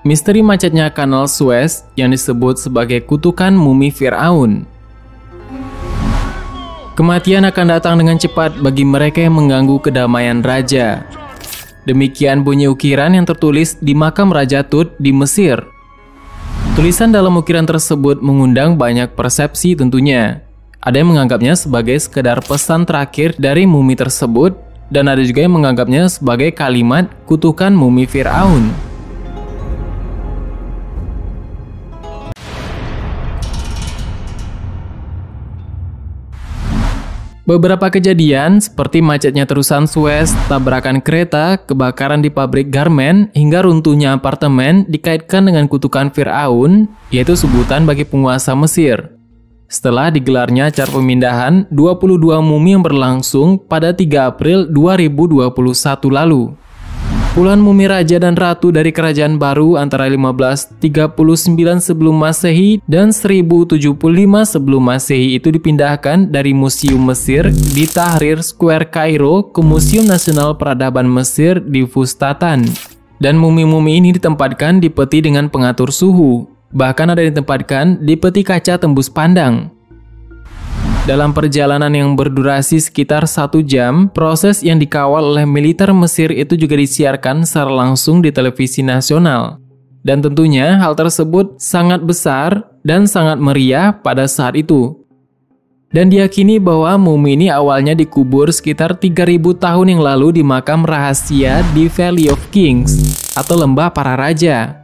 misteri macetnya Kanal Suez yang disebut sebagai kutukan mumi Firaun. Kematian akan datang dengan cepat bagi mereka yang mengganggu kedamaian raja. Demikian bunyi ukiran yang tertulis di makam Raja Tut di Mesir. Tulisan dalam ukiran tersebut mengundang banyak persepsi tentunya. Ada yang menganggapnya sebagai sekedar pesan terakhir dari mumi tersebut, dan ada juga yang menganggapnya sebagai kalimat kutukan mumi Firaun. Beberapa kejadian seperti macetnya terusan Suez, tabrakan kereta, kebakaran di pabrik garmen, hingga runtuhnya apartemen dikaitkan dengan kutukan Firaun, yaitu sebutan bagi penguasa Mesir. Setelah digelarnya acara pemindahan 22 mumi yang berlangsung pada 3 April 2021 lalu. Puluhan mumi raja dan ratu dari kerajaan baru antara 1539 sebelum Masehi dan 1075 sebelum Masehi itu dipindahkan dari Museum Mesir di Tahrir Square Kairo ke Museum Nasional Peradaban Mesir di Fustatan. Dan mumi-mumi ini ditempatkan di peti dengan pengatur suhu. Bahkan ada yang ditempatkan di peti kaca tembus pandang. Dalam perjalanan yang berdurasi sekitar 1 jam, proses yang dikawal oleh militer Mesir itu juga disiarkan secara langsung di televisi nasional. Dan tentunya hal tersebut sangat besar dan sangat meriah pada saat itu. Dan diyakini bahwa mumi ini awalnya dikubur sekitar 3000 tahun yang lalu di makam rahasia di Valley of Kings atau lembah para raja,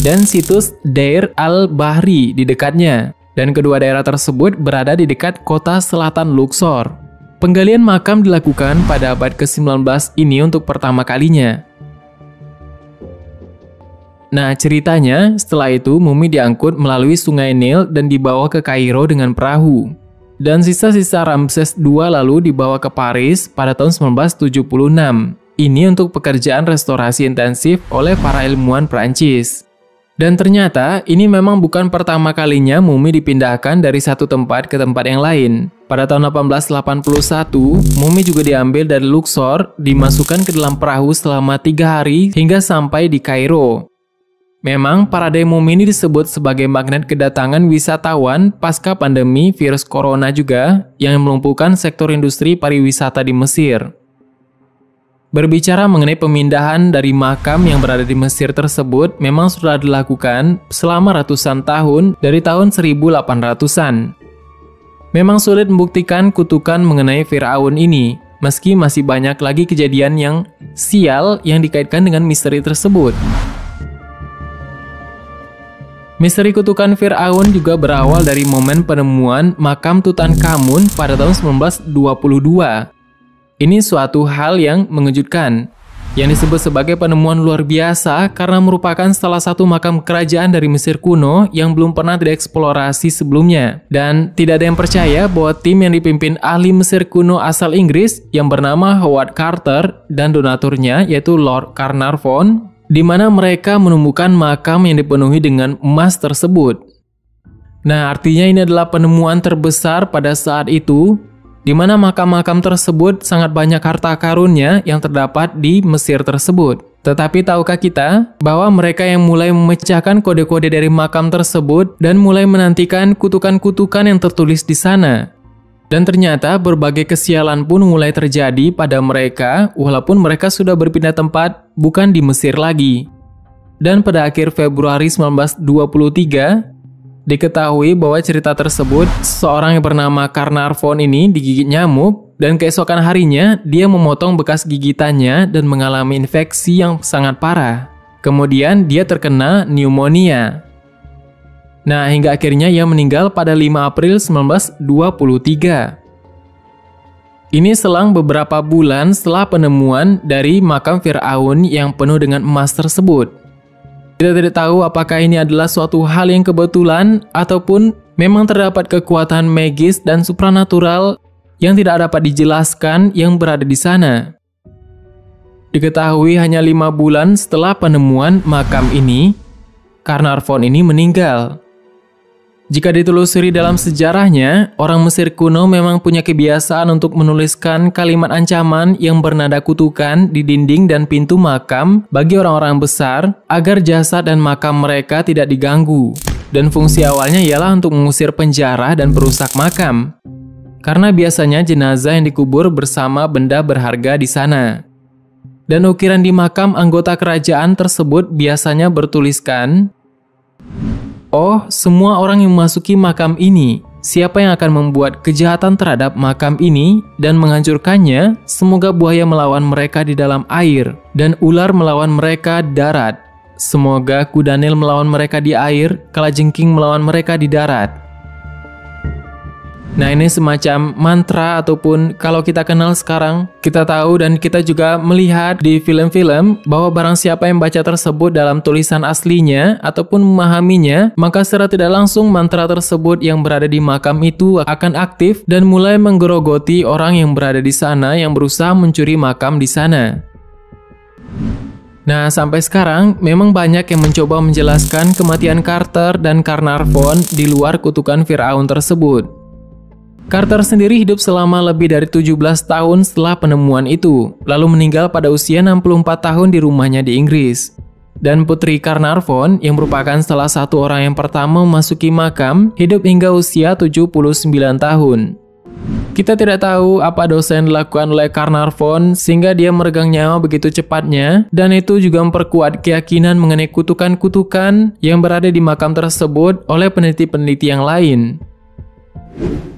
dan situs Deir al-Bahri di dekatnya. Dan kedua daerah tersebut berada di dekat kota selatan Luxor. Penggalian makam dilakukan pada abad ke-19 ini untuk pertama kalinya. Nah, ceritanya setelah itu mumi diangkut melalui sungai Nil dan dibawa ke Kairo dengan perahu. Dan sisa-sisa Ramses II lalu dibawa ke Paris pada tahun 1976. Ini untuk pekerjaan restorasi intensif oleh para ilmuwan Prancis. Dan ternyata ini memang bukan pertama kalinya mumi dipindahkan dari satu tempat ke tempat yang lain. Pada tahun 1881, mumi juga diambil dari Luxor, dimasukkan ke dalam perahu selama 3 hari hingga sampai di Kairo. Memang parade mumi ini disebut sebagai magnet kedatangan wisatawan pasca pandemi virus corona juga yang melumpuhkan sektor industri pariwisata di Mesir. Berbicara mengenai pemindahan dari makam yang berada di Mesir tersebut memang sudah dilakukan selama ratusan tahun dari tahun 1800-an. Memang sulit membuktikan kutukan mengenai Firaun ini, meski masih banyak lagi kejadian yang sial yang dikaitkan dengan misteri tersebut. Misteri kutukan Firaun juga berawal dari momen penemuan makam Tutankhamun pada tahun 1922. Ini suatu hal yang mengejutkan, yang disebut sebagai penemuan luar biasa karena merupakan salah satu makam kerajaan dari Mesir kuno yang belum pernah dieksplorasi sebelumnya. Dan tidak ada yang percaya bahwa tim yang dipimpin ahli Mesir kuno asal Inggris yang bernama Howard Carter dan donaturnya yaitu Lord Carnarvon, di mana mereka menemukan makam yang dipenuhi dengan emas tersebut. Nah, artinya ini adalah penemuan terbesar pada saat itu, di mana makam-makam tersebut sangat banyak harta karunnya yang terdapat di Mesir tersebut. Tetapi tahukah kita bahwa mereka yang mulai memecahkan kode-kode dari makam tersebut dan mulai menantikan kutukan-kutukan yang tertulis di sana? Dan ternyata berbagai kesialan pun mulai terjadi pada mereka walaupun mereka sudah berpindah tempat bukan di Mesir lagi. Dan pada akhir Februari 1923, diketahui bahwa cerita tersebut, seorang yang bernama Carnarvon ini digigit nyamuk dan keesokan harinya dia memotong bekas gigitannya dan mengalami infeksi yang sangat parah. Kemudian dia terkena pneumonia. Nah, hingga akhirnya ia meninggal pada 5 April 1923. Ini selang beberapa bulan setelah penemuan dari makam Firaun yang penuh dengan emas tersebut. Kita tidak tahu apakah ini adalah suatu hal yang kebetulan ataupun memang terdapat kekuatan magis dan supranatural yang tidak dapat dijelaskan yang berada di sana. Diketahui hanya 5 bulan setelah penemuan makam ini, Carnarvon ini meninggal. Jika ditelusuri dalam sejarahnya, orang Mesir kuno memang punya kebiasaan untuk menuliskan kalimat ancaman yang bernada kutukan di dinding dan pintu makam bagi orang-orang besar agar jasad dan makam mereka tidak diganggu. Dan fungsi awalnya ialah untuk mengusir penjara dan perusak makam. Karena biasanya jenazah yang dikubur bersama benda berharga di sana. Dan ukiran di makam anggota kerajaan tersebut biasanya bertuliskan, "Oh, semua orang yang memasuki makam ini, siapa yang akan membuat kejahatan terhadap makam ini dan menghancurkannya, semoga buaya melawan mereka di dalam air, dan ular melawan mereka darat. Semoga kuda Nil melawan mereka di air, kalajengking melawan mereka di darat." Nah, ini semacam mantra ataupun kalau kita kenal sekarang, kita tahu dan kita juga melihat di film-film bahwa barang siapa yang baca tersebut dalam tulisan aslinya ataupun memahaminya, maka secara tidak langsung mantra tersebut yang berada di makam itu akan aktif dan mulai menggerogoti orang yang berada di sana yang berusaha mencuri makam di sana. Nah, sampai sekarang memang banyak yang mencoba menjelaskan kematian Carter dan Carnarvon di luar kutukan Firaun tersebut. Carter sendiri hidup selama lebih dari 17 tahun setelah penemuan itu, lalu meninggal pada usia 64 tahun di rumahnya di Inggris. Dan putri Carnarvon, yang merupakan salah satu orang yang pertama memasuki makam, hidup hingga usia 79 tahun. Kita tidak tahu apa dosa yang dilakukan oleh Carnarvon sehingga dia meregang nyawa begitu cepatnya, dan itu juga memperkuat keyakinan mengenai kutukan-kutukan yang berada di makam tersebut oleh peneliti-peneliti yang lain.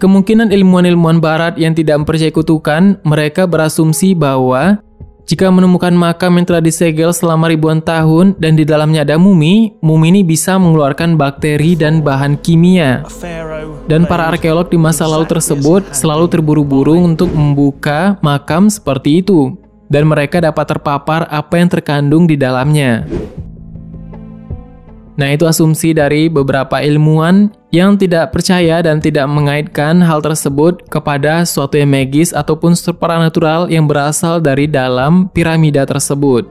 Kemungkinan ilmuwan-ilmuwan barat yang tidak mempercayai kutukan, mereka berasumsi bahwa jika menemukan makam yang telah disegel selama ribuan tahun dan di dalamnya ada mumi, mumi ini bisa mengeluarkan bakteri dan bahan kimia. Dan para arkeolog di masa lalu tersebut selalu terburu-buru untuk membuka makam seperti itu, dan mereka dapat terpapar apa yang terkandung di dalamnya. Nah, itu asumsi dari beberapa ilmuwan yang tidak percaya dan tidak mengaitkan hal tersebut kepada suatu yang magis ataupun supernatural yang berasal dari dalam piramida tersebut.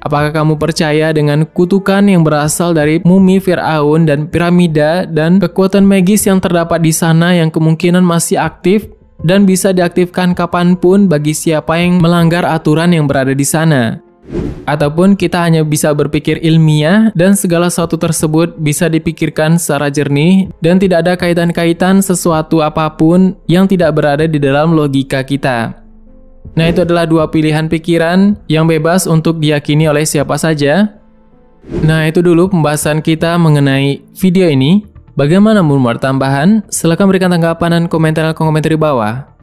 Apakah kamu percaya dengan kutukan yang berasal dari mumi Firaun dan piramida dan kekuatan magis yang terdapat di sana yang kemungkinan masih aktif dan bisa diaktifkan kapanpun bagi siapa yang melanggar aturan yang berada di sana? Ataupun kita hanya bisa berpikir ilmiah dan segala sesuatu tersebut bisa dipikirkan secara jernih dan tidak ada kaitan-kaitan sesuatu apapun yang tidak berada di dalam logika kita. Nah, itu adalah dua pilihan pikiran yang bebas untuk diyakini oleh siapa saja. Nah, itu dulu pembahasan kita mengenai video ini. Bagaimana menurut tambahan? Silahkan berikan tanggapan dan komentar di bawah.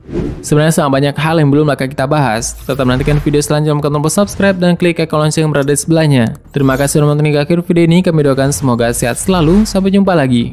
Sebenarnya sangat banyak hal yang belum akan kita bahas. Tetap nantikan video selanjutnya, tekan tombol subscribe dan klik ikon lonceng yang berada di sebelahnya. Terima kasih sudah menonton hingga akhir video ini. Kami doakan semoga sehat selalu. Sampai jumpa lagi.